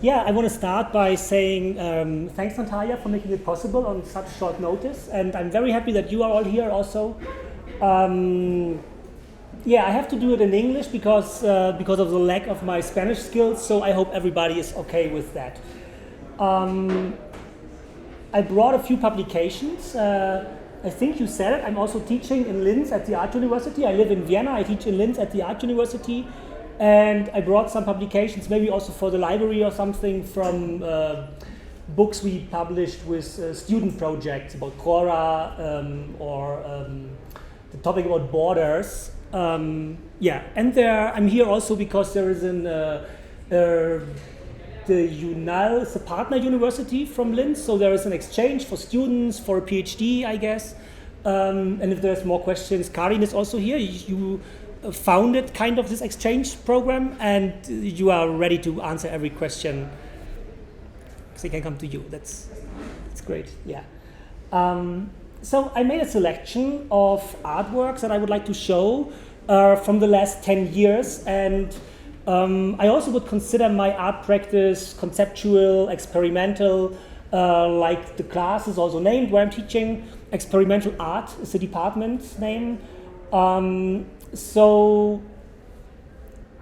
Yeah, I want to start by saying thanks, Natalia, for making it possible on such short notice. And I'm very happy that you are all here also. Yeah, I have to do it in English because of the lack of my Spanish skills, so I hope everybody is okay with that. I brought a few publications. I think you said it. I'm also teaching in Linz at the Art University. I live in Vienna. I teach in Linz at the Art University. And I brought some publications, maybe also for the library or something, from books we published with student projects about Cora or the topic about borders. Yeah, and I'm here also because there is the UNAL is a partner university from Linz, so there is an exchange for students for a PhD, I guess. And if there's more questions, Karin is also here. You founded kind of this exchange program, and you are ready to answer every question. So they can come to you. That's great. Yeah. So I made a selection of artworks that I would like to show from the last 10 years, and I also would consider my art practice conceptual, experimental, like the class is also named where I'm teaching. Experimental art is the department's name. So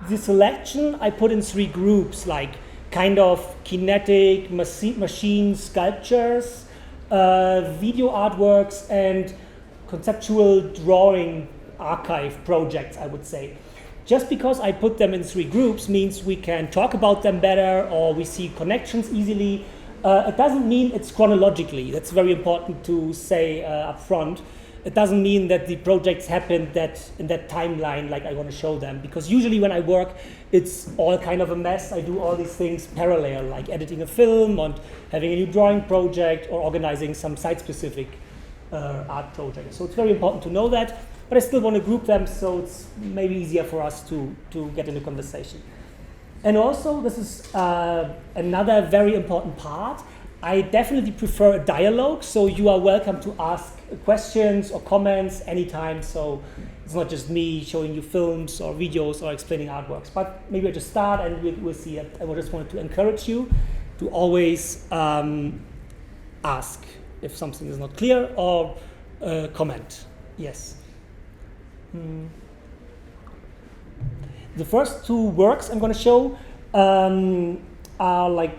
the selection I put in 3 groups, like kind of kinetic machine sculptures, video artworks, and conceptual drawing archive projects, I would say. Just because I put them in 3 groups means we can talk about them better or we see connections easily. It doesn't mean it's chronologically. That's very important to say up front. It doesn't mean that the projects happen in that timeline like I want to show them, because usually when I work, it's all kind of a mess. I do all these things parallel, like editing a film and having a new drawing project or organizing some site-specific art project. So it's very important to know that, but I still want to group them so it's maybe easier for us to get into conversation. And also, this is another very important part. I definitely prefer a dialogue, so you are welcome to ask questions or comments anytime. So it's not just me showing you films or videos or explaining artworks, but maybe I just start and we'll see it. I just wanted to encourage you to always ask if something is not clear or comment. Yes. The first 2 works I'm going to show are like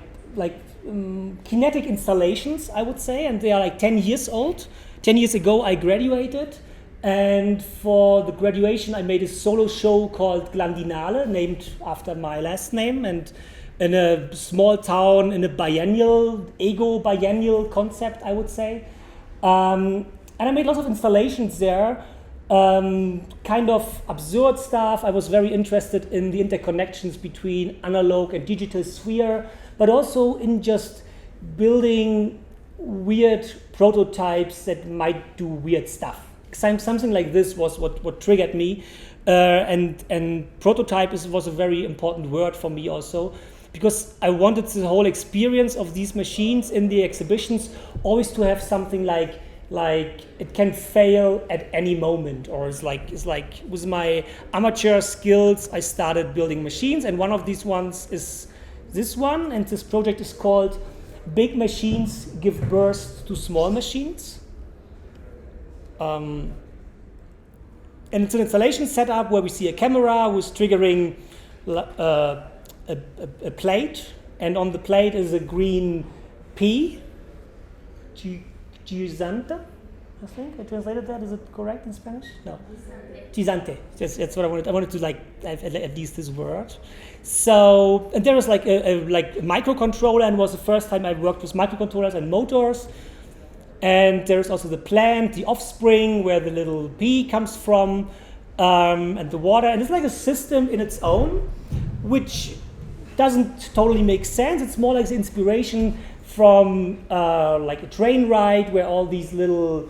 kinetic installations, I would say, and they are like 10 years old. 10 years ago I graduated, and for the graduation I made a solo show called Glandinale, named after my last name, and in a small town in a ego-biennial concept, I would say. And I made lots of installations there, kind of absurd stuff. I was very interested in the interconnections between analog and digital sphere, but also in just building weird prototypes that might do weird stuff. Something like this was what triggered me, and prototype was a very important word for me also, because I wanted the whole experience of these machines in the exhibitions always to have something like it can fail at any moment, or it's like with my amateur skills I started building machines, and one of these ones is this one, and this project is called Big Machines Give Birth to Small Machines. And it's an installation setup where we see a camera who's triggering a plate, and on the plate is a green P, Gisante, I think I translated that. Is it correct in Spanish? No. Gisante. That's what I wanted. I wanted to have at least this word. So, and there was like a microcontroller, and it was the first time I worked with microcontrollers and motors. And there's also the plant, the offspring, where the little pea comes from, and the water. And it's like a system in its own, which doesn't totally make sense. It's more like the inspiration from like a train ride where all these little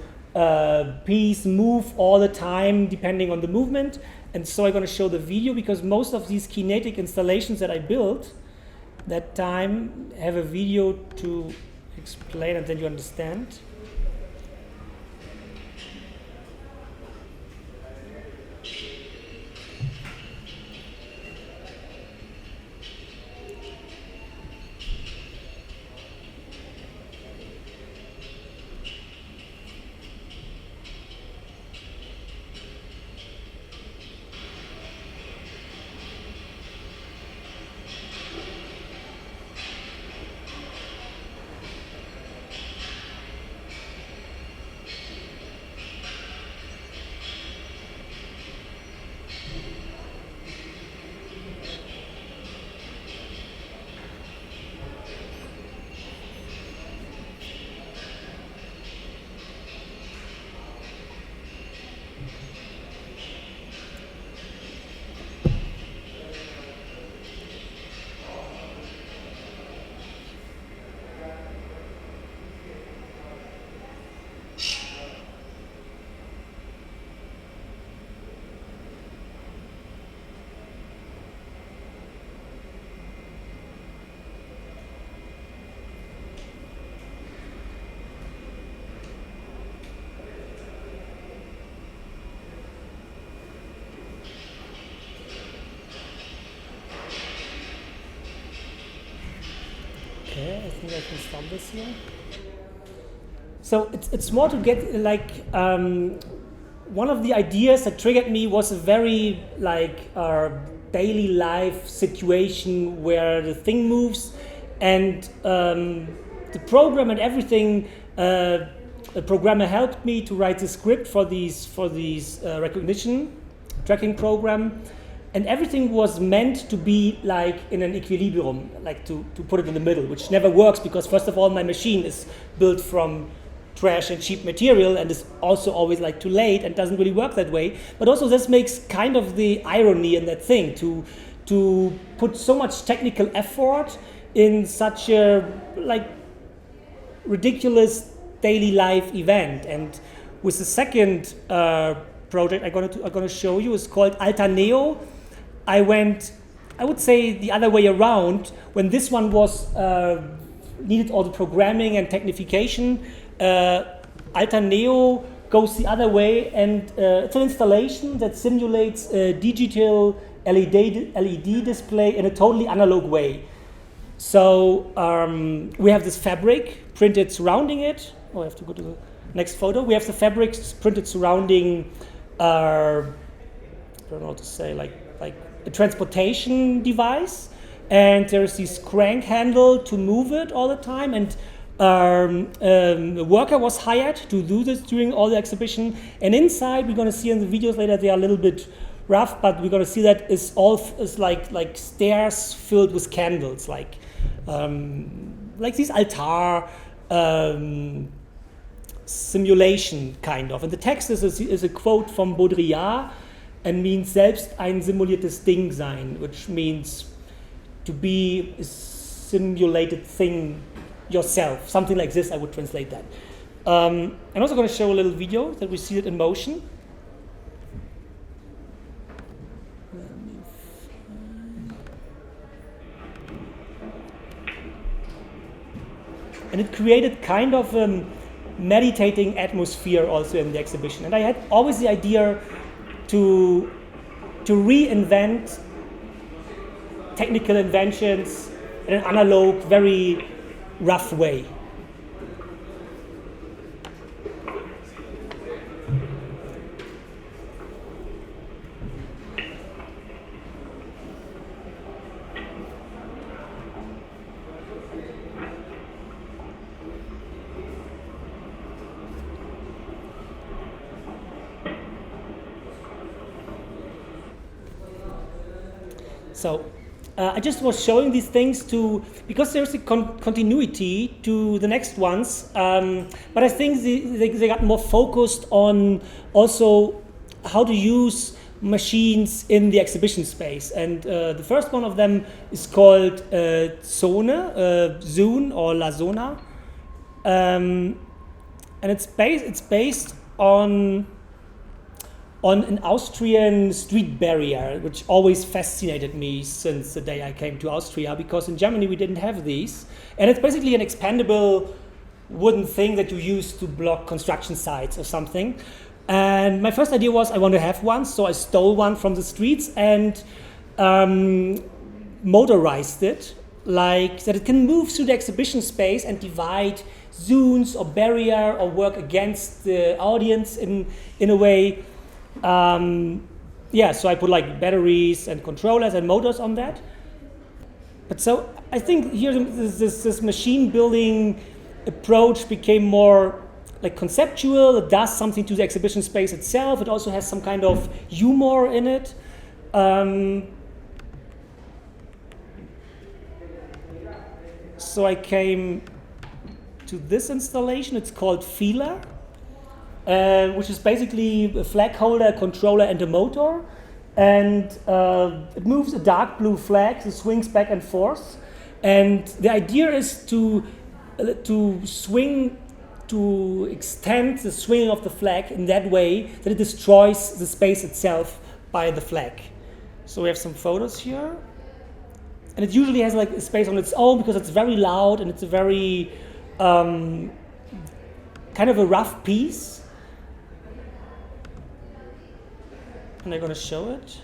peas move all the time depending on the movement. And so I'm going to show the video, because most of these kinetic installations that I built that time have a video to explain, and then you understand. think I can stop this here. So it's more to get like one of the ideas that triggered me was a very like daily life situation where the thing moves, and the program and everything. A programmer helped me to write the script for these recognition tracking program, and everything was meant to be like in an equilibrium, like to put it in the middle, which never works because first of all my machine is built from trash and cheap material and is also always like too late and doesn't really work that way. But also this makes kind of the irony in that thing to put so much technical effort in such a like ridiculous daily life event. And with the second project I'm gonna show you is called Alta Neo. I would say the other way around. When this one was needed all the programming and technification, Alta Neo goes the other way, and it's an installation that simulates a digital LED display in a totally analog way. So we have this fabric printed surrounding it. Oh, I have to go to the next photo. We have the fabrics printed surrounding, I don't know what to say, like a transportation device, and there's this crank handle to move it all the time, and a worker was hired to do this during all the exhibition. And inside, we're going to see in the videos later, they are a little bit rough, but we're going to see that is like stairs filled with candles, like this altar simulation kind of. And the text is a quote from Baudrillard and means selbst ein simuliertes Ding sein, which means to be a simulated thing yourself. Something like this, I would translate that. I'm also going to show a little video that we see it in motion. And it created kind of a meditating atmosphere also in the exhibition. And I had always the idea to reinvent technical inventions in an analog, very rough way. So I just was showing these things because there's a continuity to the next ones, but I think they got more focused on also how to use machines in the exhibition space. And the first one of them is called Zone or La Zona, and it's based on an Austrian street barrier, which always fascinated me since the day I came to Austria, because in Germany we didn't have these. And it's basically an expandable wooden thing that you use to block construction sites or something. And my first idea was I want to have one, so I stole one from the streets and motorized it, like that it can move through the exhibition space and divide zones or barrier or work against the audience in a way. So I put like batteries and controllers and motors on that. But so I think here this machine building approach became more like conceptual. It does something to the exhibition space itself. It also has some kind of humor in it. So I came to this installation. It's called Feeler. Which is basically a flag holder, a controller, and a motor. And it moves a dark blue flag, it swings back and forth. And the idea is to extend the swinging of the flag in that way that it destroys the space itself by the flag. So we have some photos here. And it usually has like a space on its own because it's very loud and it's a very kind of a rough piece. And I'm going to show it.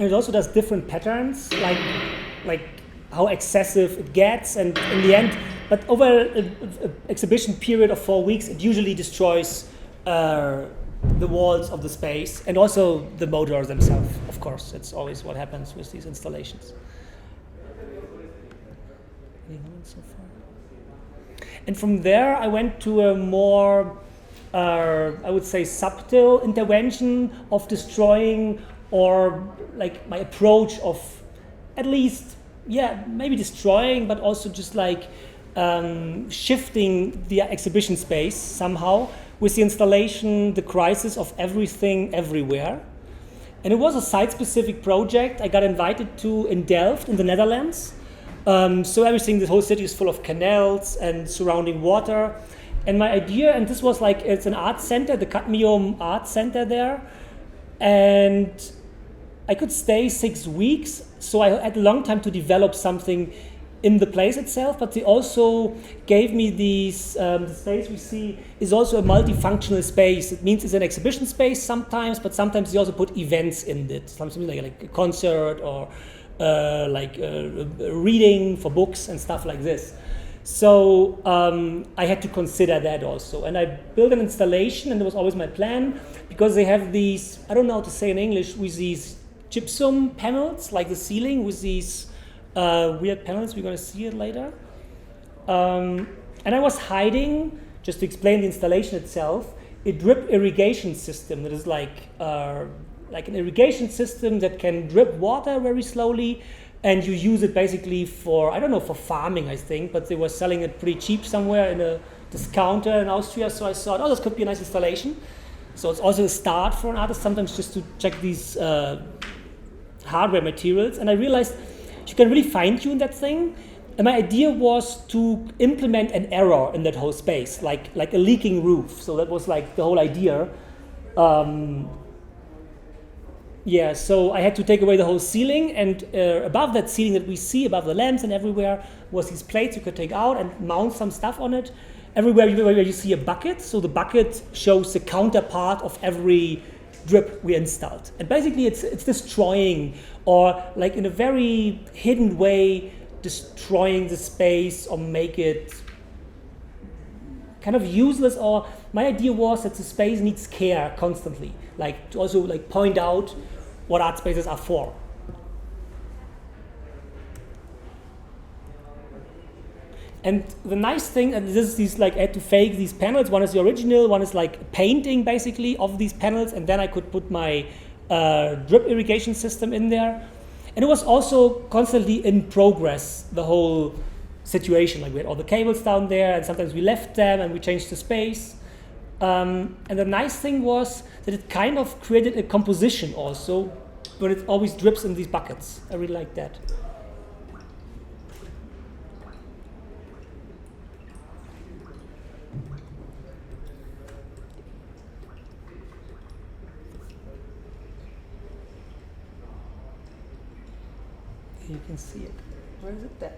and it also does different patterns, like how excessive it gets, and in the end, but over an exhibition period of 4 weeks, it usually destroys the walls of the space and also the motors themselves. Of course, it's always what happens with these installations. So far. And from there, I went to a more, I would say, subtle intervention of destroying, or like my approach of at least, maybe destroying, but also just like shifting the exhibition space somehow with the installation, The Crisis of Everything Everywhere. And it was a site-specific project I got invited to in Delft in the Netherlands. So everything, the whole city is full of canals and surrounding water. And my idea, and this was like, it's an art center, the Cadmium Art Center there. And I could stay 6 weeks, so I had a long time to develop something in the place itself, but they also gave me these, the space we see is also a multifunctional space. It means it's an exhibition space sometimes, but sometimes they also put events in it, something like a concert or like a reading for books and stuff like this. So I had to consider that also. And I built an installation, and it was always my plan, because they have these, I don't know how to say in English, with these gypsum panels, like the ceiling with these weird panels. We're going to see it later. And I was hiding, just to explain the installation itself, a drip irrigation system that is like an irrigation system that can drip water very slowly, and you use it basically for, I don't know, for farming, I think, but they were selling it pretty cheap somewhere in a discounter in Austria, so I thought, oh, this could be a nice installation. So it's also a start for an artist sometimes just to check these hardware materials, and I realized you can really fine-tune that thing. And my idea was to implement an error in that whole space, like a leaking roof. So that was like the whole idea. So I had to take away the whole ceiling, and above that ceiling that we see, above the lamps and everywhere, was these plates you could take out and mount some stuff on it. Everywhere where you see a bucket, so the bucket shows the counterpart of every drip we installed. And basically it's destroying, or like in a very hidden way, destroying the space or make it kind of useless. Or my idea was that the space needs care constantly, like to also like point out what art spaces are for. And the nice thing, and this is these, like, I had to fake these panels. One is the original, one is like a painting basically of these panels, and then I could put my drip irrigation system in there. And it was also constantly in progress, the whole situation. Like we had all the cables down there, and sometimes we left them and we changed the space. And the nice thing was that it kind of created a composition also, but it always drips in these buckets. I really like that. You can see it. Where is it there?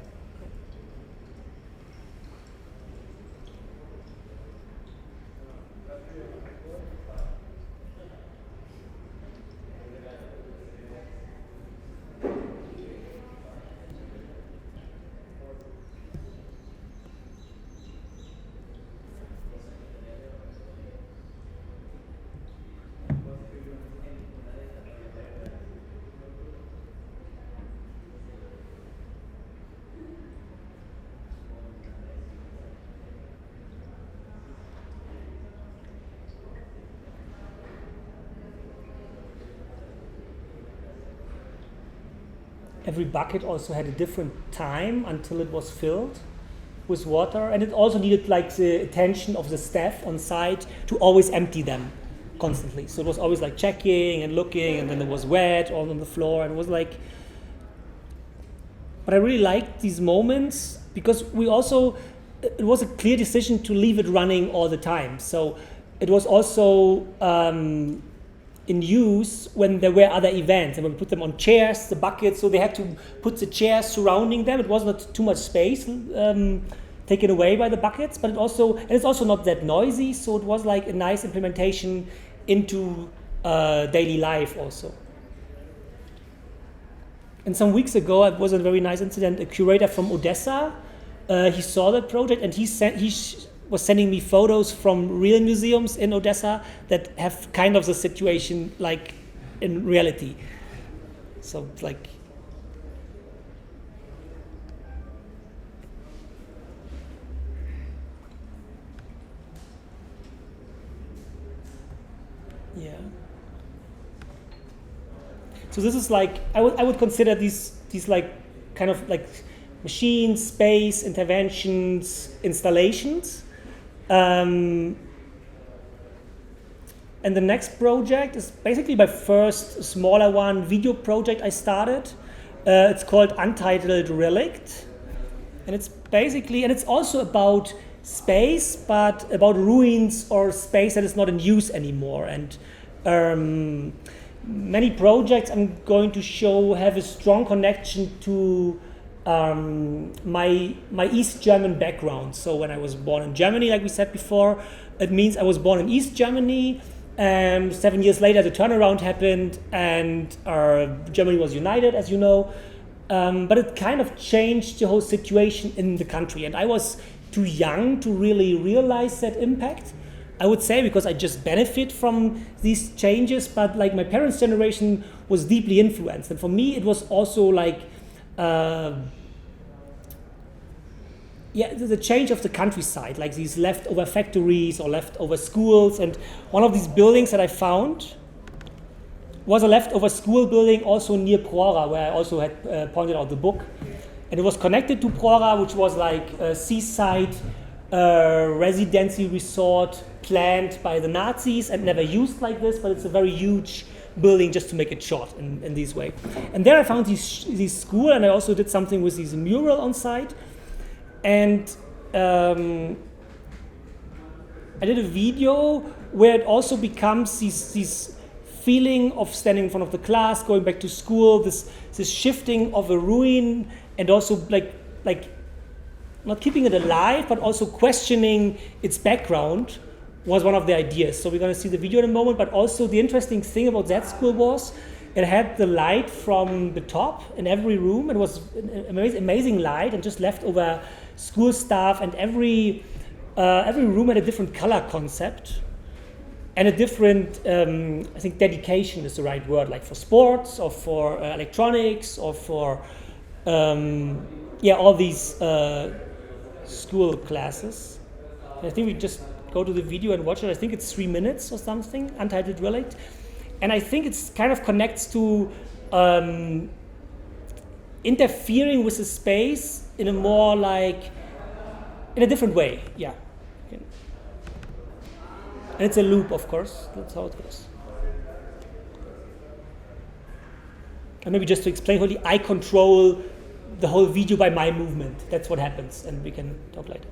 Every bucket also had a different time until it was filled with water, and it also needed like the attention of the staff on site to always empty them constantly. So it was always like checking and looking, and then it was wet all on the floor, and it was like. But I really liked these moments because it was a clear decision to leave it running all the time. So it was also in use when there were other events, and when we put them on chairs, the buckets, so they had to put the chairs surrounding them. It was not too much space taken away by the buckets, but it's also not that noisy, so it was like a nice implementation into daily life also. And some weeks ago, it was a very nice incident. A curator from Odessa, he saw that project, and he was sending me photos from real museums in Odessa that have kind of the situation like in reality. So like, yeah. So this is like, I would consider these like kind of like machines, space, interventions, installations. And the next project is basically my first smaller one, video project I started. It's called Untitled Relict. And it's basically, and it's also about space, but about ruins or space that is not in use anymore. And many projects I'm going to show have a strong connection to my East German background. So when I was born in Germany, like we said before, it means I was born in East Germany. 7 years later, the turnaround happened, and Germany was united, as you know. But it kind of changed the whole situation in the country. And I was too young to really realize that impact, I would say, because I just benefit from these changes. But like my parents' generation was deeply influenced. And for me, it was also like, the change of the countryside, like these leftover factories or leftover schools. And one of these buildings that I found was a leftover school building also near Prora, where I also had pointed out the book. And it was connected to Prora, which was like a seaside residency resort planned by the Nazis and never used like this, but it's a very huge building, just to make it short in this way. And there I found this school, and I also did something with this mural on site. And I did a video where it also becomes this feeling of standing in front of the class, going back to school, this shifting of a ruin, and also like not keeping it alive, but also questioning its background was one of the ideas. So we're going to see the video in a moment, but also the interesting thing about that school was it had the light from the top in every room. It was an amazing light, and just leftover school stuff, and every room had a different color concept and a different, I think dedication is the right word, like for sports or for electronics or for all these school classes. And I think we just go to the video and watch it. I think it's 3 minutes or something, Untitled Relict. And I think it's kind of connects to interfering with the space in a more like, in a different way, yeah. Okay. And it's a loop, of course, that's how it goes. And maybe just to explain wholly, I control the whole video by my movement. That's what happens, and we can talk later.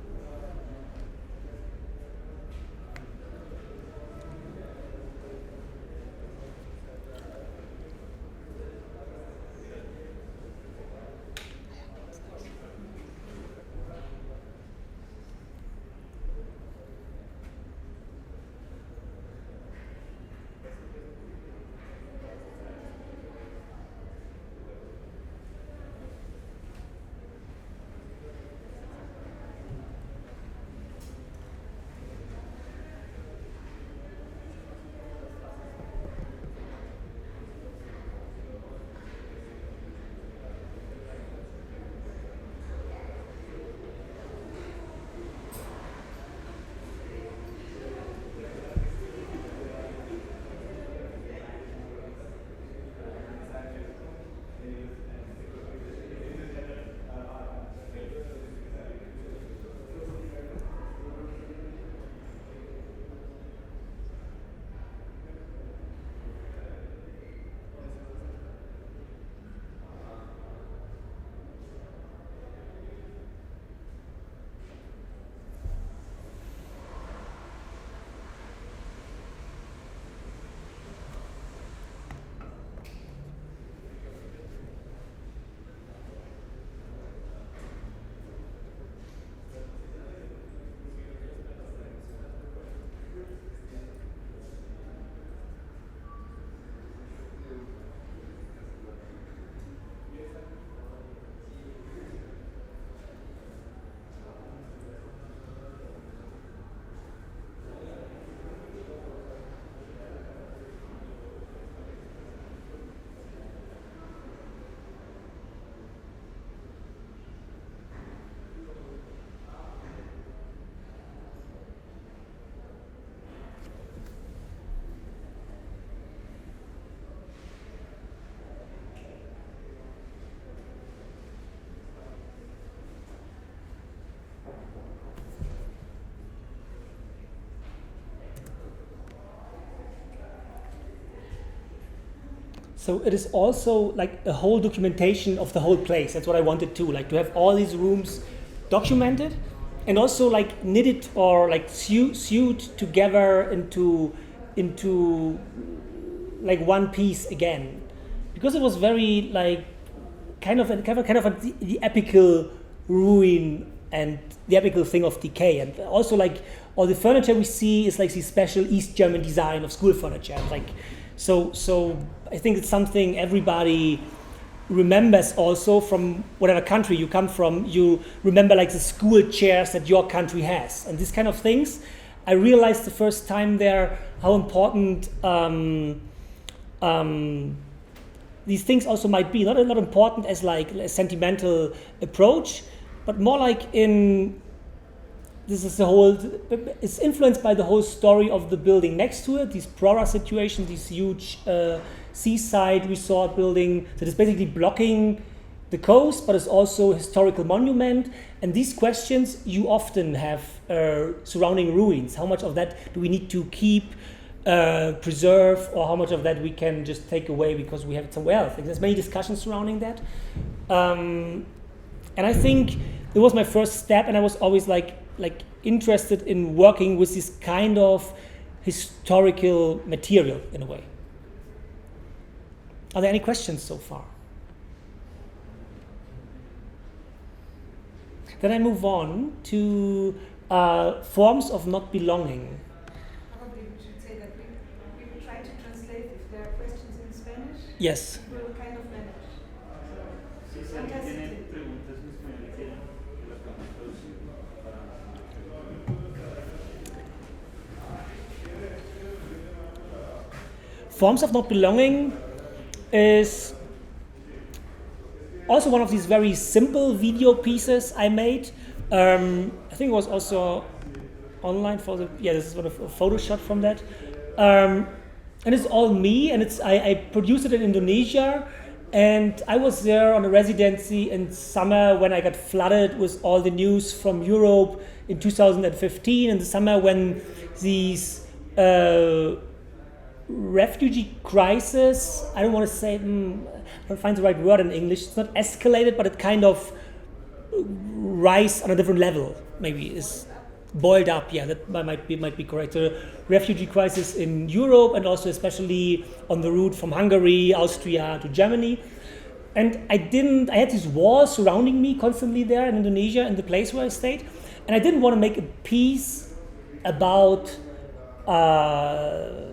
So it is also like a whole documentation of the whole place. That's what I wanted to, like to have all these rooms documented and also like knitted or like sewed together into like one piece again. Because it was very like kind of the epical ruin and the epical thing of decay, and also like all the furniture we see is like the special East German design of school furniture. Like so I think it's something everybody remembers also from whatever country you come from. You remember like the school chairs that your country has, and these kind of things. I realized the first time there how important these things also might be. Not important as like a sentimental approach, but more like it's influenced by the whole story of the building next to it, these Prora situation, this huge seaside resort building that is basically blocking the coast, but it's also a historical monument. And these questions you often have surrounding ruins. How much of that do we need to keep, preserve, or how much of that we can just take away because we have it somewhere else? Like, there's many discussions surrounding that. And I think it was my first step, and I was always like interested in working with this kind of historical material in a way. Are there any questions so far? Then I move on to forms of not belonging. Probably we should say that we will try to translate if there are questions in Spanish. Yes. We will kind of manage. Si alguien tiene preguntas en español y quieren que las podamos traducir para... Forms of not belonging is also one of these very simple video pieces I made. I think it was also online for the, this is sort of a photo shot from that. And it's all me, and I produced it in Indonesia, and I was there on a residency in summer when I got flooded with all the news from Europe in 2015, in the summer when these refugee crisis, I don't want to say, I don't find the right word in English, it's not escalated, but it kind of rise on a different level, maybe is boiled up, that might be correct. The refugee crisis in Europe, and also especially on the route from Hungary, Austria to Germany. And I had these walls surrounding me constantly there in Indonesia, in the place where I stayed, and I didn't want to make a piece about a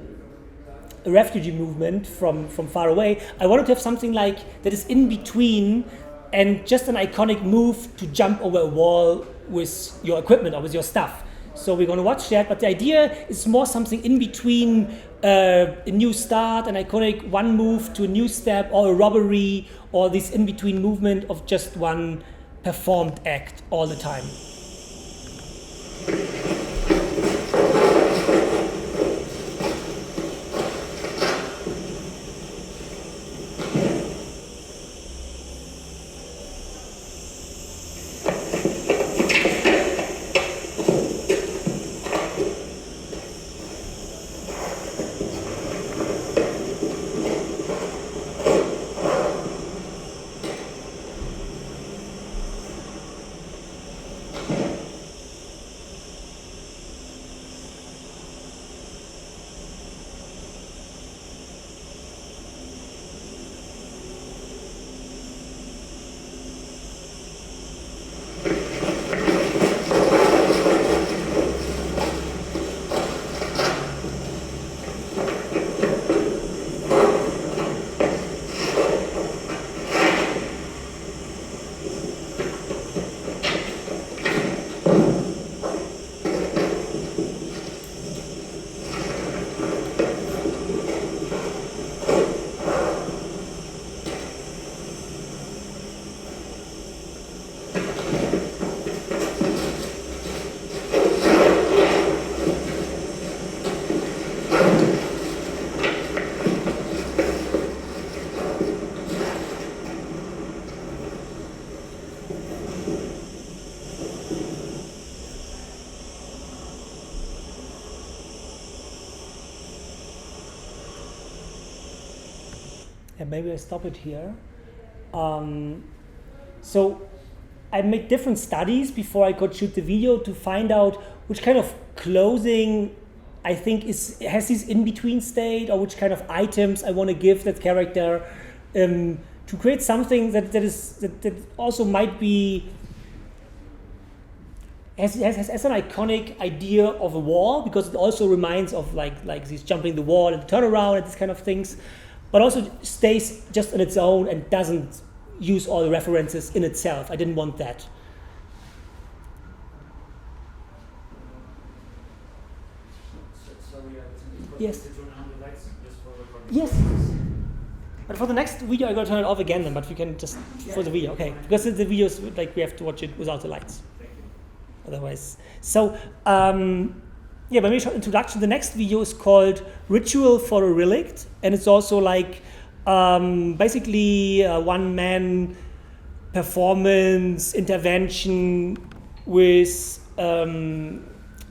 refugee movement from far away. I wanted to have something like that is in between and just an iconic move to jump over a wall with your equipment or with your stuff. So we're going to watch that, but the idea is more something in between a new start, an iconic one move to a new step, or a robbery, or this in-between movement of just one performed act all the time. and maybe I stop it here. So I made different studies before I could shoot the video to find out which kind of clothing I think has this in-between state, or which kind of items I want to give that character, to create something that also might be has an iconic idea of a wall, because it also reminds of like this jumping the wall and turn around and these kind of things, but also stays just on its own and doesn't use all the references in itself. I didn't want that. Yes. Yes. But for the next video, I'm going to turn it off again then, but we can just, for the video, okay. Because the video is like, we have to watch it without the lights. Otherwise. So, yeah, my short introduction. The next video is called Ritual for a Relict. And it's also like, basically a one-man performance intervention with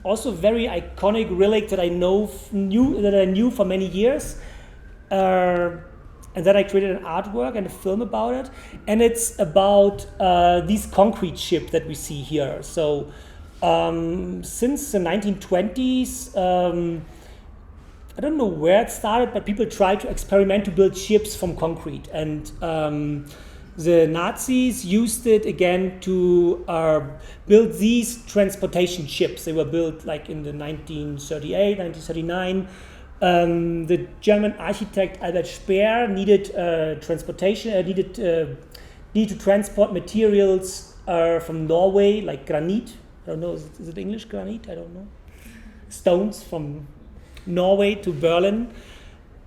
also very iconic relic that I knew for many years, and then I created an artwork and a film about it. And it's about these concrete ship that we see here. So since the 1920s, I don't know where it started, but people tried to experiment to build ships from concrete. And the Nazis used it again to build these transportation ships. They were built like in the 1938, 1939. The German architect Albert Speer needed needed to transport materials from Norway, like granite. I don't know, is it English granite? I don't know. Stones from Norway to Berlin.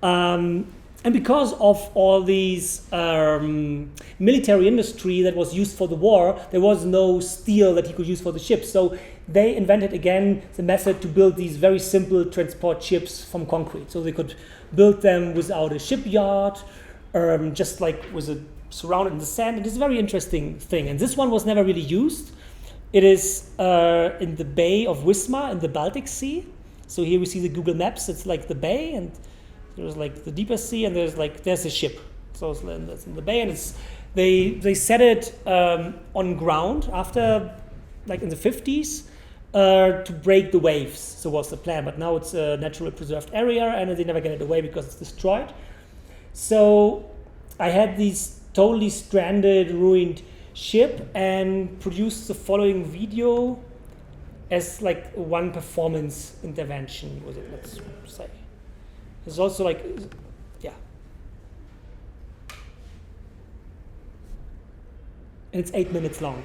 And because of all these military industry that was used for the war, there was no steel that he could use for the ships. So they invented again the method to build these very simple transport ships from concrete. So they could build them without a shipyard, just like surrounded in the sand. And it's a very interesting thing. And this one was never really used. It is in the Bay of Wismar in the Baltic Sea. So here we see the Google Maps. It's like the bay, and there's like the deeper sea, and there's a ship. So it's in the bay, and they set it on ground after, like in the 50s, to break the waves. So was the plan, but now it's a naturally preserved area, and they never get it away because it's destroyed. So I had this totally stranded, ruined ship, and produced the following video as like one performance intervention with it, let's say. It's also like, yeah. And it's 8 minutes long.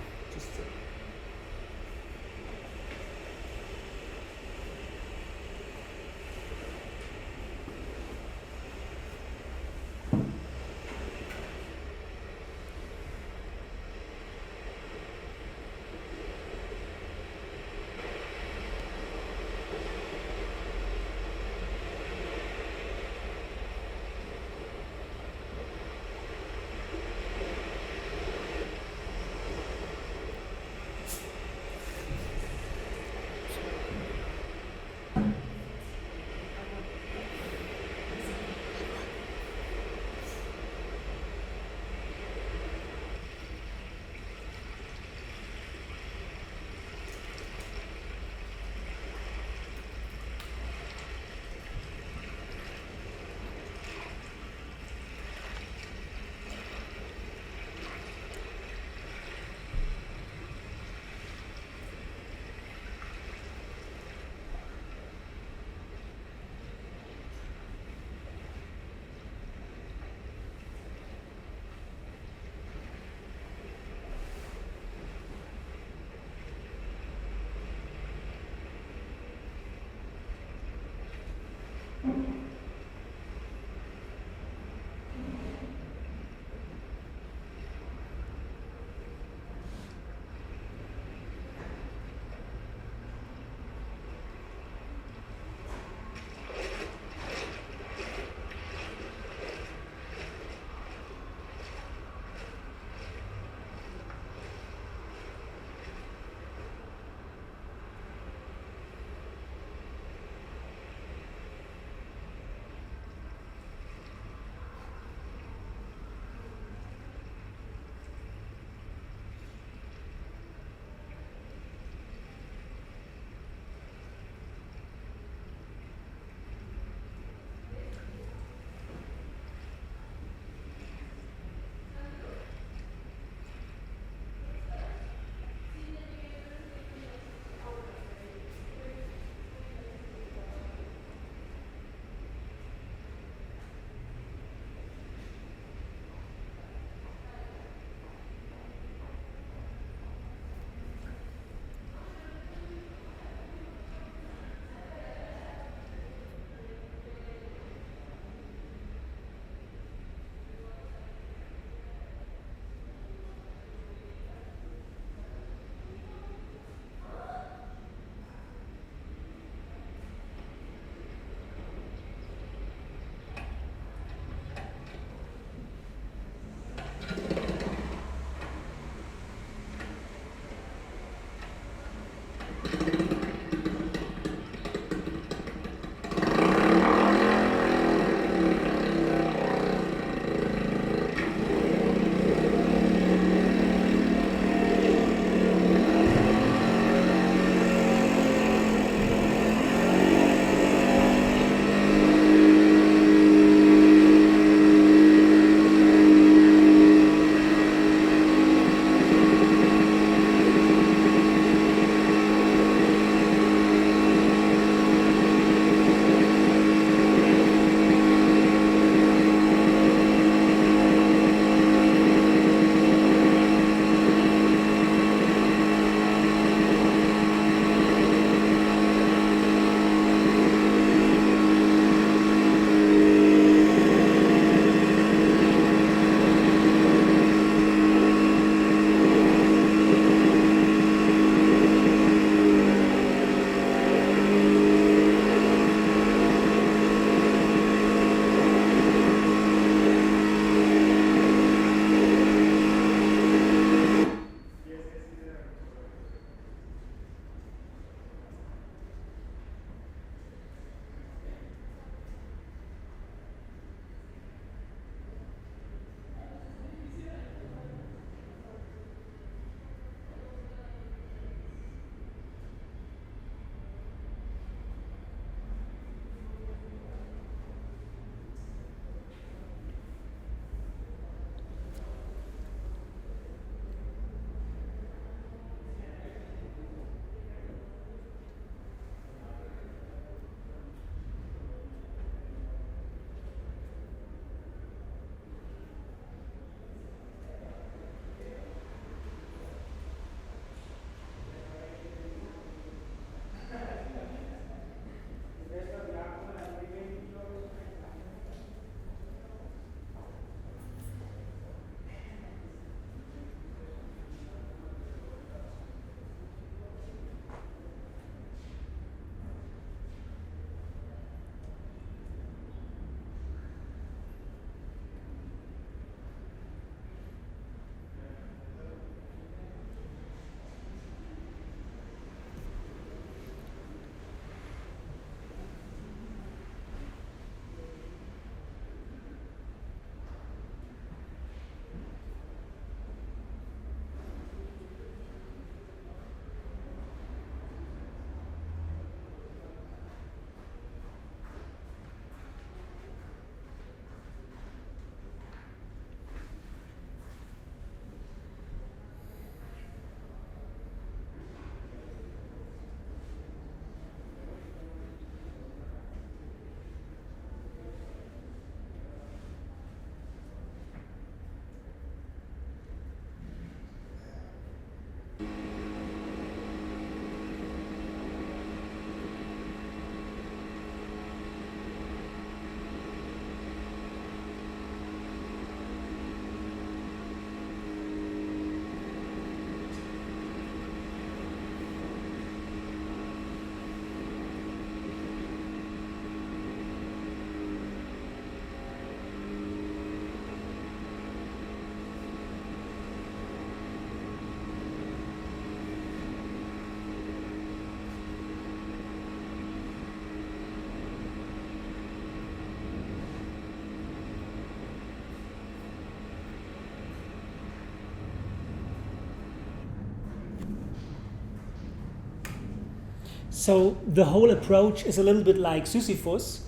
So the whole approach is a little bit like Sisyphus,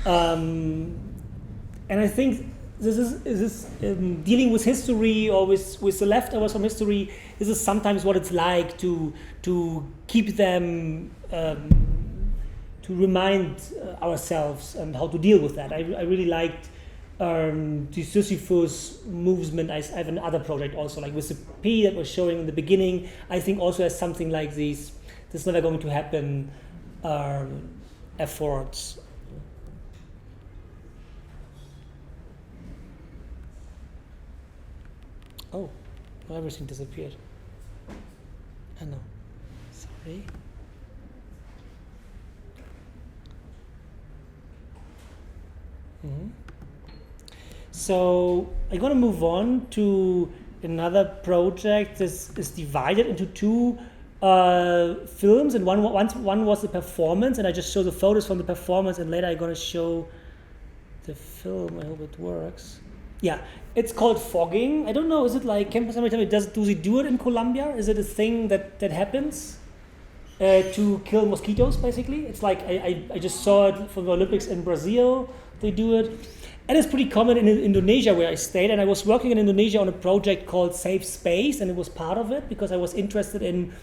and I think this is dealing with history or with the leftovers from history. This is sometimes what it's like to keep them, to remind ourselves and how to deal with that. I really liked the Sisyphus movement. I have another project also, like with the P that was showing in the beginning. I think also has something like these. This never going to happen efforts. Oh, everything disappeared. I know. Sorry. So I'm going to move on to another project. This is divided into two films, and one was the performance, and I just show the photos from the performance, and later I'm going to show the film. I hope it works. Yeah, it's called fogging. I don't know, is it like, can somebody tell me, do they do it in Colombia? Is it a thing that happens to kill mosquitoes, basically? It's like, I just saw it for the Olympics in Brazil, they do it. And it's pretty common in Indonesia, where I stayed, and I was working in Indonesia on a project called Safe Space, and it was part of it because I was interested in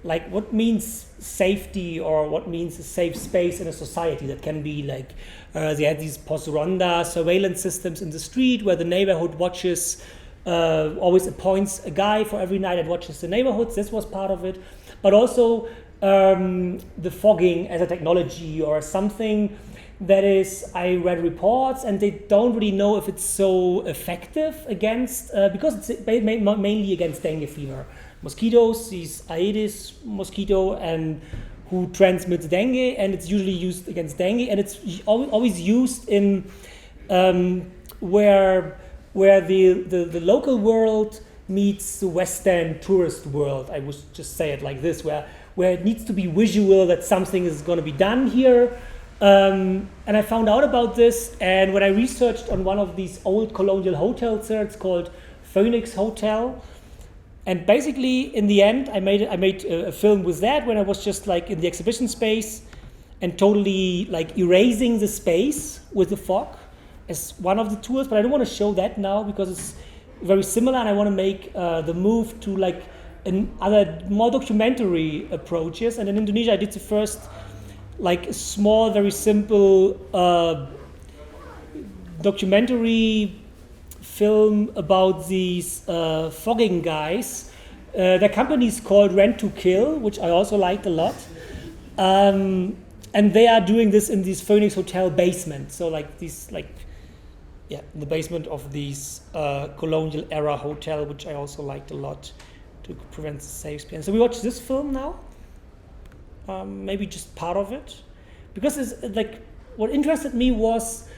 like what means safety or what means a safe space in a society. That can be like, they had these post-ronda surveillance systems in the street where the neighborhood watches, always appoints a guy for every night and watches the neighborhoods. This was part of it. But also the fogging as a technology or something that is, I read reports and they don't really know if it's so effective against, because it's mainly against dengue fever. Mosquitoes, these Aedes mosquito, and who transmits dengue, and it's usually used against dengue, and it's always used in where the local world meets the Western tourist world. I would just say it like this, where it needs to be visual that something is going to be done here. And I found out about this, and when I researched on one of these old colonial hotels there, it's called Phoenix Hotel. And basically, in the end, I made a film with that when I was just like in the exhibition space and totally like erasing the space with the fog as one of the tools. But I don't want to show that now because it's very similar, and I want to make the move to like other more documentary approaches. And in Indonesia, I did the first like small, very simple documentary film about these fogging guys. The company is called Rent to Kill, which I also liked a lot. And they are doing this in this Phoenix Hotel basement. So like these, like, yeah, in the basement of these colonial era hotel, which I also liked a lot to prevent the safe experience. So we watched this film now. Maybe just part of it. Because it's like, what interested me was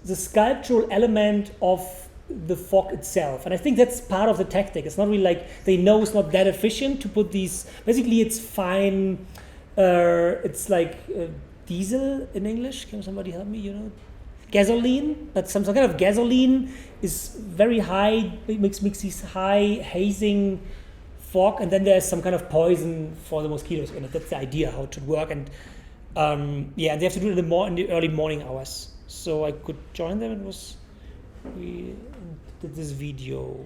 the sculptural element of the fog itself. And I think that's part of the tactic. It's not really like, they know it's not that efficient to put these, basically it's fine, it's like diesel in English. Can somebody help me, you know? Gasoline, but some kind of gasoline is very high, makes these high hazing fog, and then there's some kind of poison for the mosquitoes in it. That's the idea, how it should work. And yeah, they have to do it in the early morning hours. So I could join them. We did this video.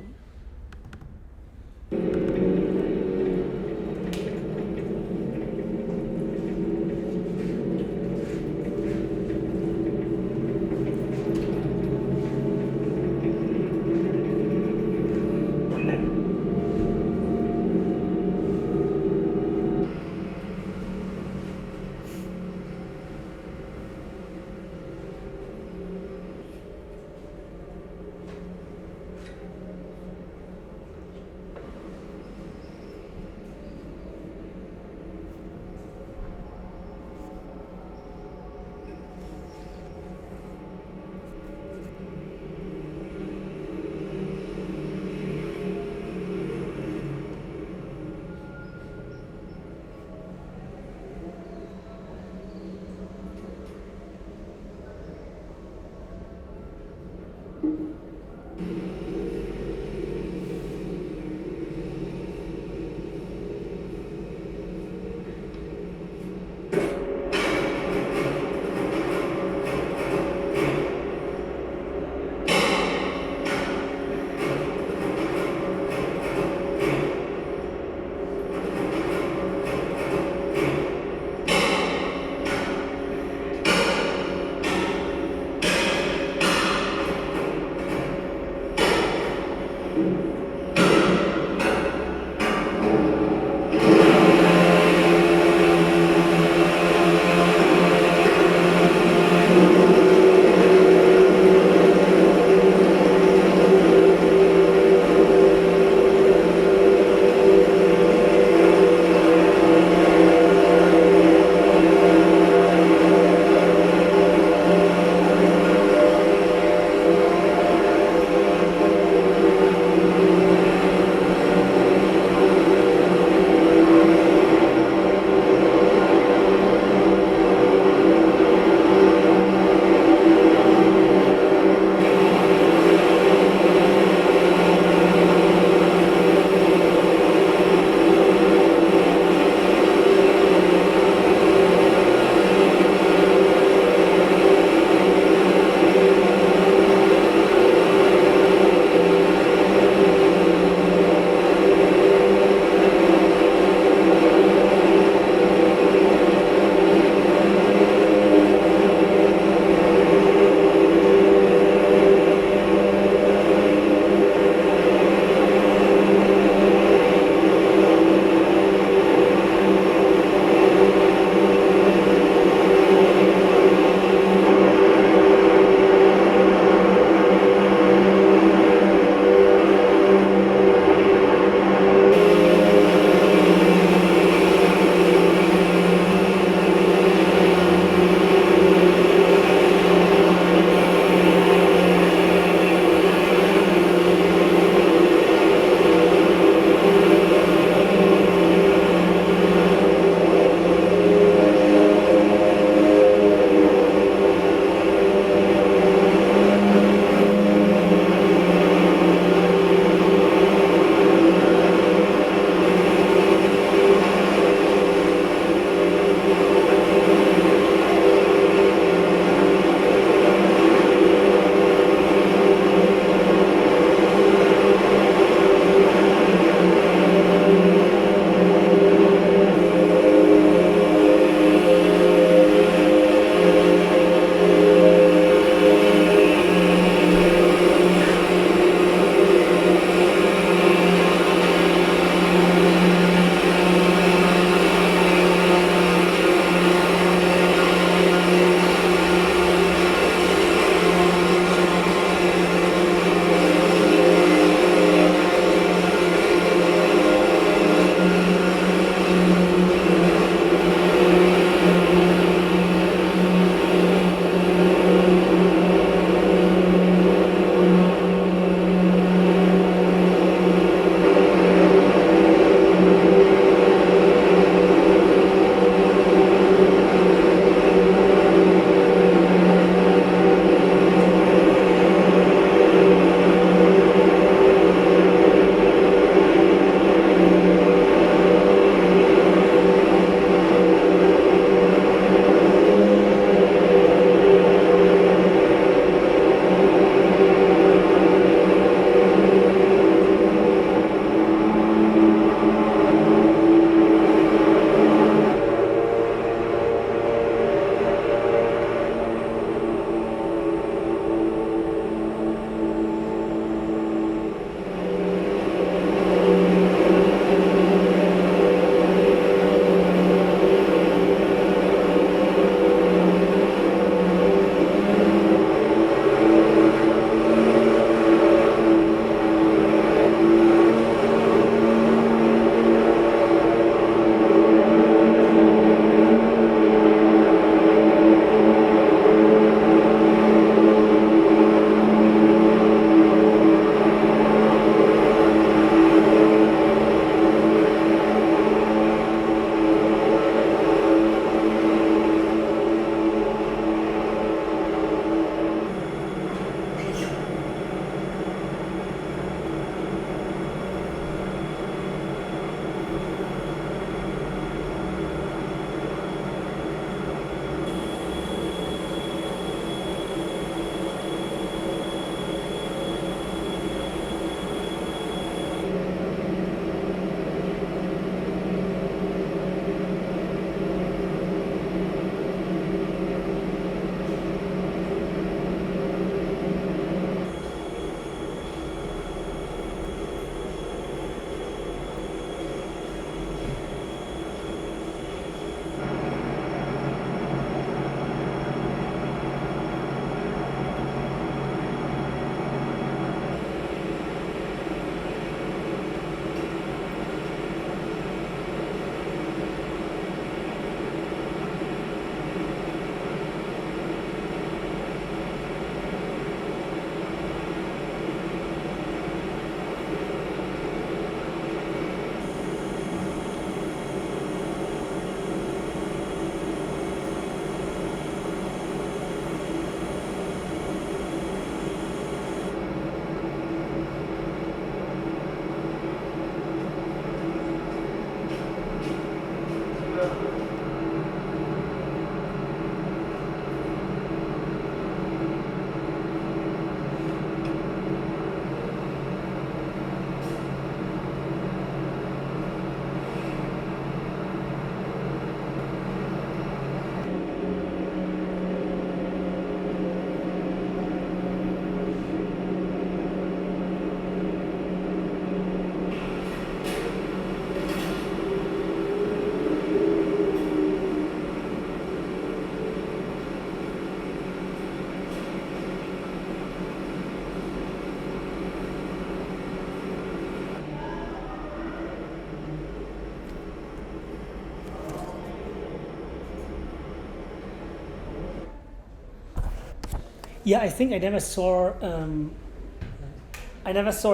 Yeah, I think I never saw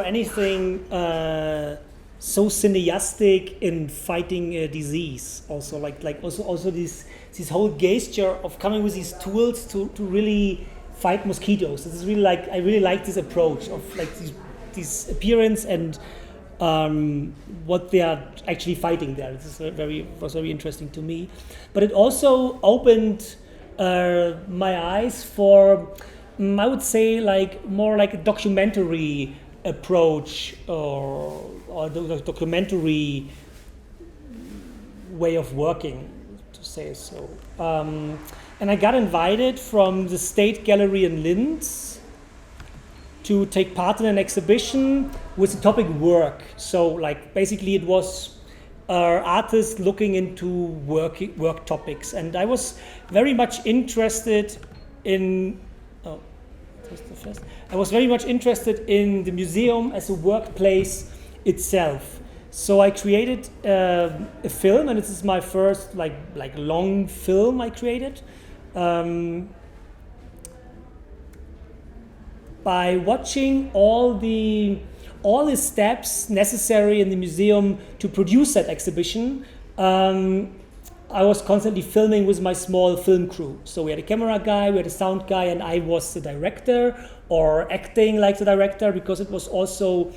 anything so cineastic in fighting a disease. Also, also this whole gesture of coming with these tools to really fight mosquitoes. This is really I really like this approach of like this appearance and what they are actually fighting there. This is was very interesting to me, but it also opened my eyes for I would say more like a documentary approach or the documentary way of working, to say so. And I got invited from the State Gallery in Linz to take part in an exhibition with the topic work. So basically it was artists looking into work topics, and I was very much interested in I was very much interested in the museum as a workplace itself. So I created a film, and this is my first long film I created. By watching all the steps necessary in the museum to produce that exhibition, I was constantly filming with my small film crew. So we had a camera guy, we had a sound guy, and I was the director, or acting like the director, because it was also,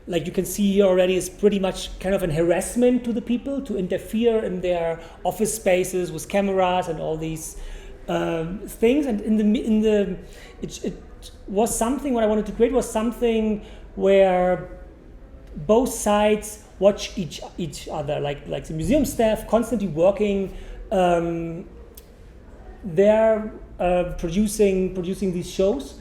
like you can see here already, is pretty much kind of an harassment to the people to interfere in their office spaces with cameras and all these things. And it was something, what I wanted to create was something where both sides watch each other, like the museum staff constantly working. They're producing these shows.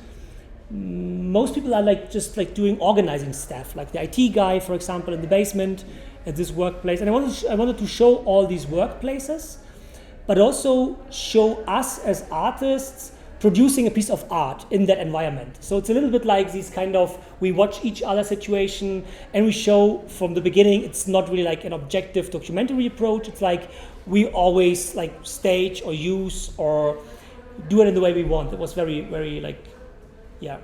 Most people are just doing organizing stuff, like the IT guy, for example, in the basement at this workplace. And I wanted to show all these workplaces, but also show us as artists producing a piece of art in that environment. So it's a little bit like these kind of, we watch each other situation and we show from the beginning, it's not really like an objective documentary approach. It's like we always stage or use or do it in the way we want. It was very, very yeah.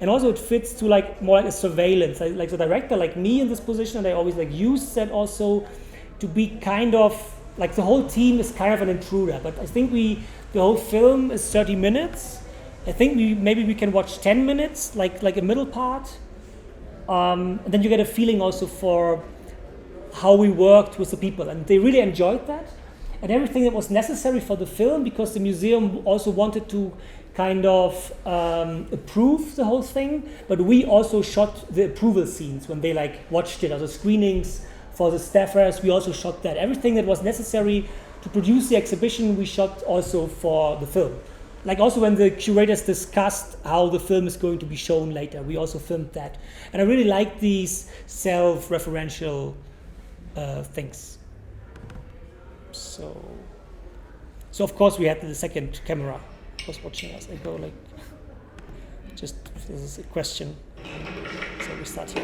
And also it fits to more like a surveillance, like the director, like me in this position, and I always use that also to be kind of, the whole team is kind of an intruder. But I think the whole film is 30 minutes. I think maybe we can watch 10 minutes, like a middle part. And then you get a feeling also for how we worked with the people. And they really enjoyed that. And everything that was necessary for the film, because the museum also wanted to kind of approve the whole thing. But we also shot the approval scenes when they watched it, also screenings for the staffers. We also shot that. Everything that was necessary to produce the exhibition, we shot also for the film. Also when the curators discussed how the film is going to be shown later, we also filmed that. And I really like these self-referential things. So of course we had the second camera was watching us. I go this is a question. So we start here.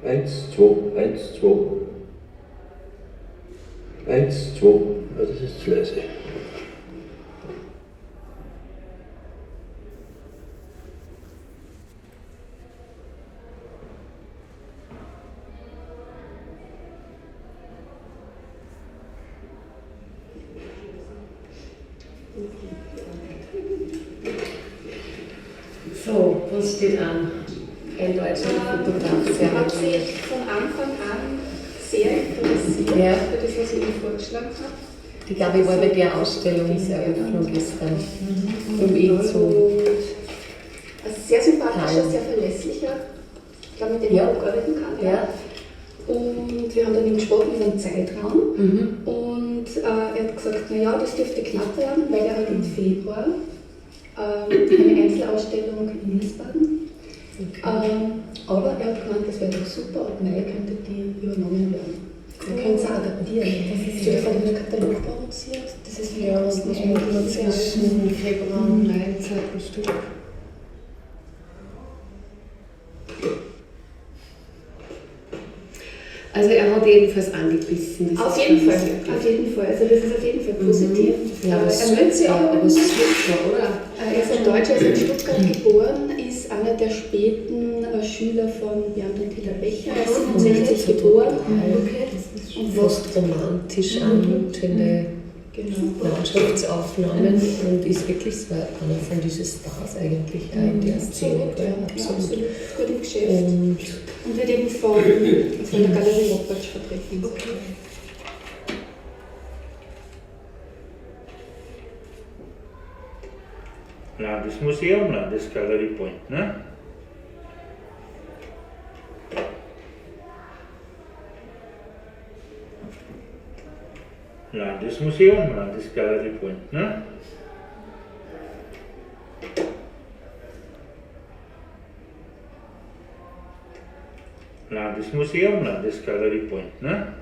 Eins, zwei. 1, 2. Das ist zu leise. So, was steht an? Ein deutscher Fotograf, sehr hat sich von Anfang an sehr interessiert für das, was ich Ihnen vorgeschlagen habe. Die Gabi war bei der Ausstellungseröffnung gestern, um ihn zu... Also sehr sympathischer, sehr verlässlicher, ich glaube, mit dem man gut arbeiten kann. Ja. Und wir haben dann eben gesprochen über den Zeitraum und er hat gesagt, naja, das dürfte knapp werden, weil er hat im Februar eine Einzelausstellung in Wiesbaden. Aber er hat gemeint, das wäre doch super, ab Mai könnte die übernommen werden. Wir können es auch adaptieren. Das ist von dem Katalog produziert. Das ist ja was zwischen Februar und Mai Zeit pro Stück. Also er hat jedenfalls angebissen. Auf jeden Fall. Also das ist auf jeden Fall positiv. Ja, aber er möchte sich auch. Aber super, oder? Er ist ein Deutscher, er ist in Stuttgart geboren, ist einer der späten Schüler von Bernd und Hiller Becher. Er ist 67 geboren. Okay. Und fast romantisch anmutende Landschaftsaufnahmen und ist wirklich so einer von diesen Stars eigentlich in der Szene. Absolut. Gut im Geschäft. Und wird eben von der Galerie Estatal vertreten. Okay. Landesmuseum, Landesgalerie Point, ne? Landesmuseum, Landesgalerie Point, ne? Landesmuseum, Landesgalerie Point, ne?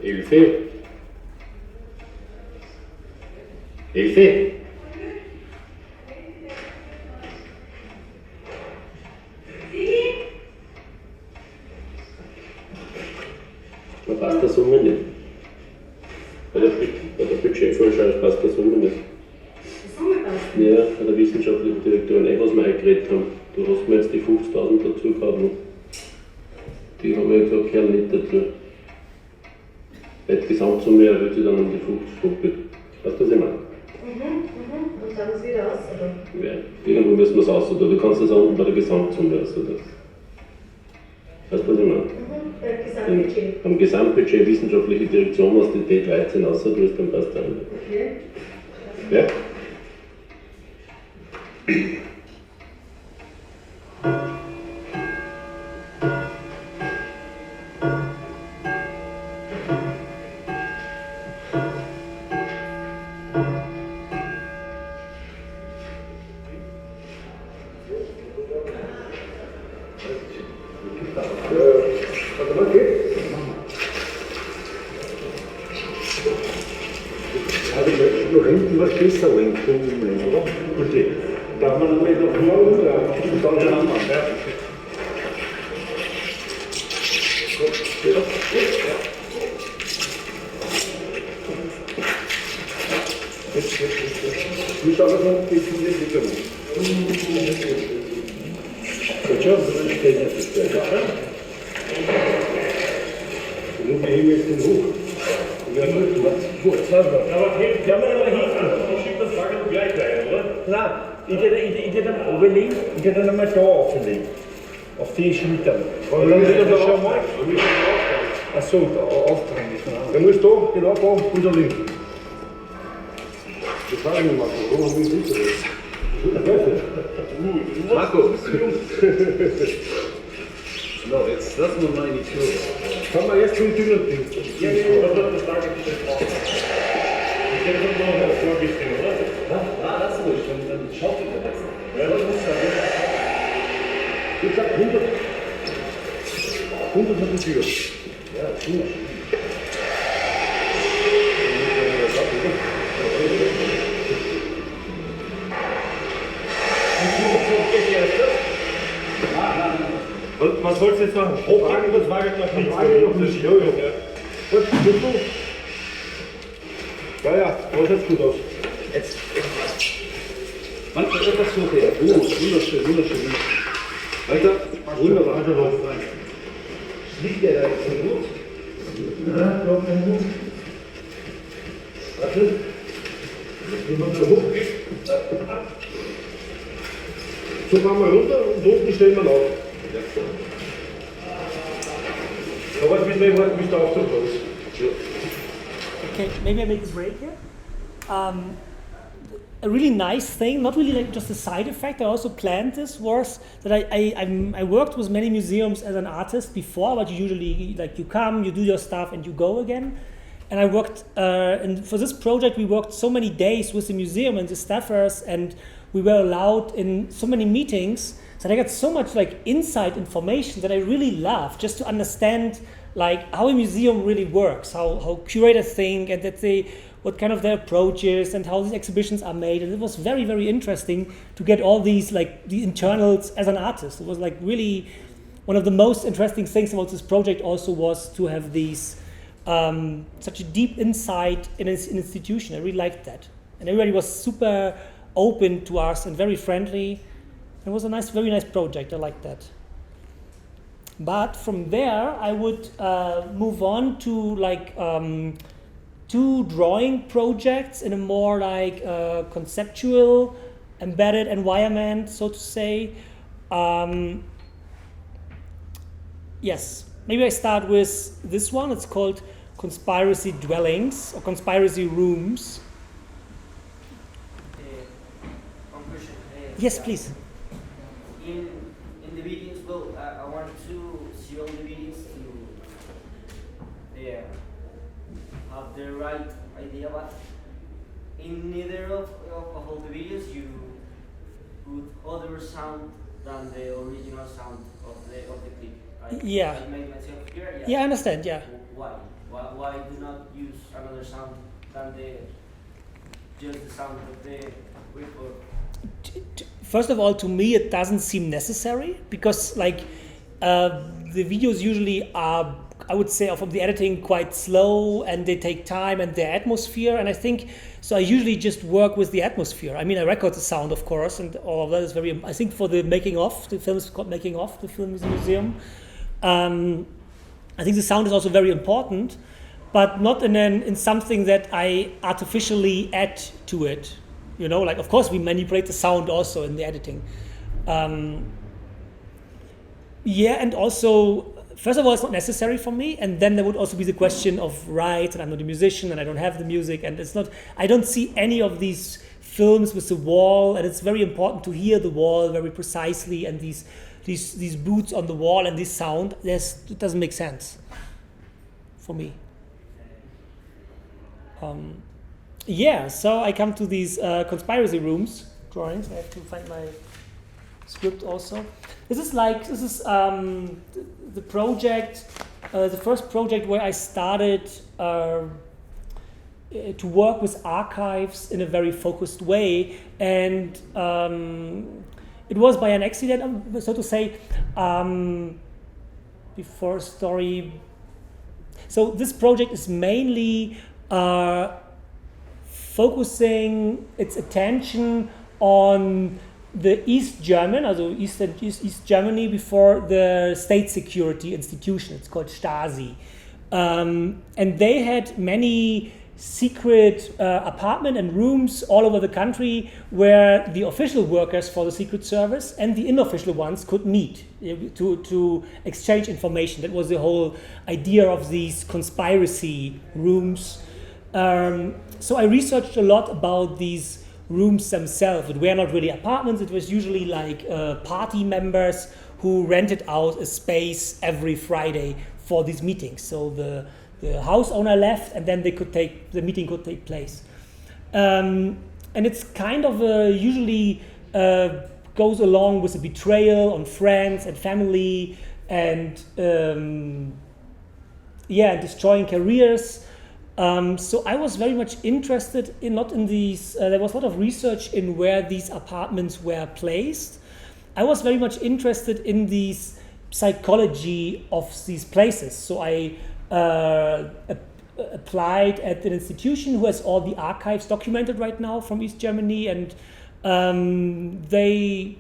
Elfe. Elfe. Man passt der Summe nicht. Bei der Budgetvorschau passt der Summe nicht. Ja, bei der wissenschaftlichen Direktorin, was wir eingeredet haben. Du hast mir jetzt die 50.000 dazu gehabt. Die haben ja gesagt, gehören nicht dazu. Bei der Gesamtsumme erhöht sich dann um die 50 doppelt. Weißt du, was ich meine? Und dann ist wieder aus, oder? Ja, irgendwo müssen wir es aus, oder du kannst das auch bei der Gesamtsumme aus, oder? Weißt du, was ich meine? Beim Gesamtbudget. Am Gesamtbudget wissenschaftliche Direktion aus der D13 ausgedrückt, dann passt das. Okay. Ja? Noch hinten was besser lenken, oder? Okay. Darf man mal noch mal und dann schon anmachen. Ja. Wie schaut das noch? Geht schon nicht wieder hoch. Gut schon, dann steht das jetzt. Nun heben wir jetzt den hoch. Aber hey, wir haben ja noch hinten. Ich schiebe das Wagen gleich rein, oder? Nein, ich gehe dann runterlegen, ich gehe dann einmal da auflegen. Auf die Schultern. Aber dann ist das schon mal. Achso, da auftragen ist noch. Dann musst du genau da runterlegen. Das war nicht machen, warum haben wir nicht so? Marco! No, jetzt lassen wir mal in die Tür. Kann man erst schon dünner Ding. Ja, das sage ich nicht drauf. Ich denke, das noch ein bisschen, oder? Ah, das ist ruhig, dann schaut ihr das. Ja, das muss sein. Ich sag 100. 100 hat die Tür. Ja, 100. Was sollst du jetzt machen? Hochhaken, das war jetzt noch nicht. Gut, bist du? Ja, das sieht gut aus. Jetzt. Wann ist das so her? Oh, wunderschön, wunderschön. Weiter. Wunderbar, also noch rein. Liegt der da jetzt so gut? Ja, doch, gut. Warte. Wenn man so hoch geht. So fahren wir runter und unten stellen wir auf. Aber jetzt müssen wir warten, bis der Aufzug da ist. Okay, maybe I make this break here. A really nice thing, not really like just a side effect, I also planned this, was that I worked with many museums as an artist before, but you usually, like, you come, you do your stuff and you go again. And I worked, and for this project we worked so many days with the museum and the staffers, and we were allowed in so many meetings that I got so much like inside information that I really love, just to understand like how a museum really works, how curators think, and that they, what kind of their approach is, and how these exhibitions are made. And it was very, very interesting to get all these like the internals as an artist. It was like really one of the most interesting things about this project also was to have these such a deep insight in an institution. I really liked that. And everybody was super open to us and very friendly. It was a nice, very nice project. I liked that. But from there, I would move on to like 2 drawing projects in a more like conceptual, embedded environment, so to say. Yes, maybe I start with this one. It's called Conspiracy Dwellings or Conspiracy Rooms. Conclusion. Yes, please. In the videos, well, I want to see all the videos to have the right idea, but in neither of all the videos you put other sound than the original sound of the clip. Yeah. I made myself here. Yeah, I understand. Yeah. Why? Why do other sound than just the sound of the record? First of all, to me, it doesn't seem necessary because, like, the videos usually are, I would say, from the editing quite slow, and they take time and their atmosphere. And I think so. I usually just work with the atmosphere. I mean, I record the sound, of course, and all of that is very. I think for the making of, the film is called Making Of. The film is a museum. I think the sound is also very important, but not in something that I artificially add to it. You know, like, of course we manipulate the sound also in the editing. And also, first of all, it's not necessary for me, and then there would also be the question of rights, and I'm not a musician, and I don't have the music, and I don't see any of these films with the wall, and it's very important to hear the wall very precisely, and these boots on the wall and this sound, it doesn't make sense for me. So I come to these conspiracy rooms drawings. I have to find my script also. This is the project, the first project where I started to work with archives in a very focused way, and it was by an accident, so to say. Before story. So this project is mainly focusing its attention on the East German, also East Germany before the state security institution. It's called Stasi. And they had many secret apartments and rooms all over the country where the official workers for the Secret Service and the unofficial ones could meet to exchange information. That was the whole idea of these conspiracy rooms. So I researched a lot about these rooms themselves. It were not really apartments, it was usually like party members who rented out a space every Friday for these meetings. So the house owner left, and then the meeting could take place. And it's kind of usually goes along with a betrayal on friends and family, and destroying careers. So I was very much interested not in these, there was a lot of research in where these apartments were placed. I was very much interested in these psychology of these places. So I applied at an institution who has all the archives documented right now from East Germany, and they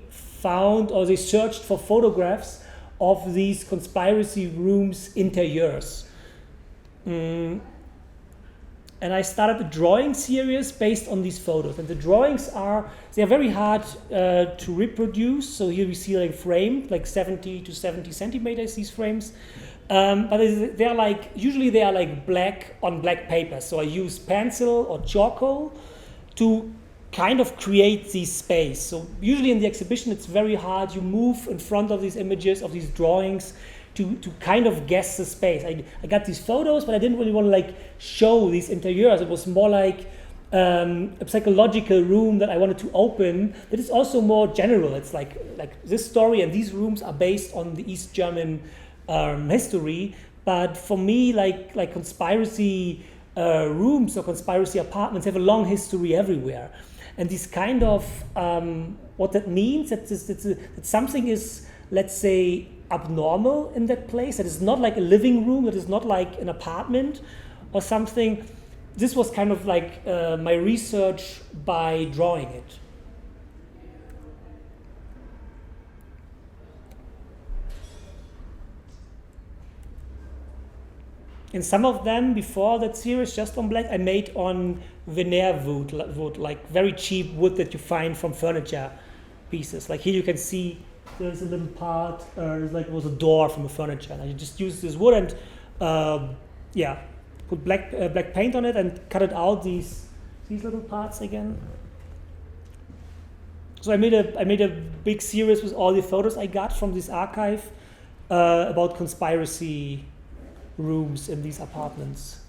searched for photographs of these conspiracy rooms interiors. And I started a drawing series based on these photos. And the drawings are very hard to reproduce. So here we see like framed, like 70 to 70 centimeters, these frames. But they're like, usually they are like black on black paper. So I use pencil or charcoal to kind of create this space. So usually in the exhibition, it's very hard. You move in front of these images, of these drawings, to kind of guess the space. I got these photos, but I didn't really want to like show these interiors. It was more like a psychological room that I wanted to open. That is also more general. It's like this story and these rooms are based on the East German history. But for me, like conspiracy rooms or conspiracy apartments have a long history everywhere. And this kind of what that means that something is, let's say, abnormal in that place, that is not like a living room, that is not like an apartment or something. This was kind of like my research by drawing it. And some of them before that series, just on black, I made on veneer wood, like very cheap wood that you find from furniture pieces. Like here you can see there's a little part, it was a door from the furniture, and I just used this wood and put black paint on it and cut it out these little parts again. So I made a big series with all the photos I got from this archive about conspiracy rooms in these apartments.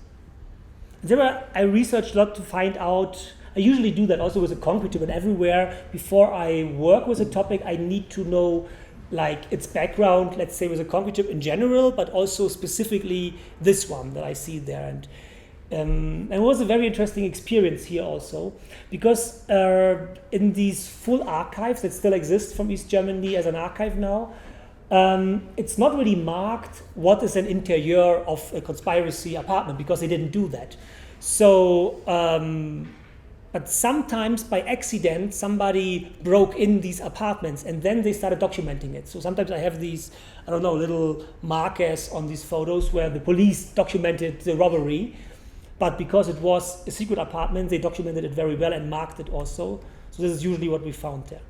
I researched a lot to find out. I usually do that also with a concrete tube, and everywhere before I work with a topic I need to know like its background, let's say with a concrete tube in general, but also specifically this one that I see there. And And it was a very interesting experience here also, because in these full archives that still exist from East Germany as an archive now, it's not really marked what is an interior of a conspiracy apartment, because they didn't do that. So, but sometimes by accident, somebody broke in these apartments and then they started documenting it. So sometimes I have these, I don't know, little markers on these photos where the police documented the robbery, but because it was a secret apartment, they documented it very well and marked it also. So this is usually what we found there.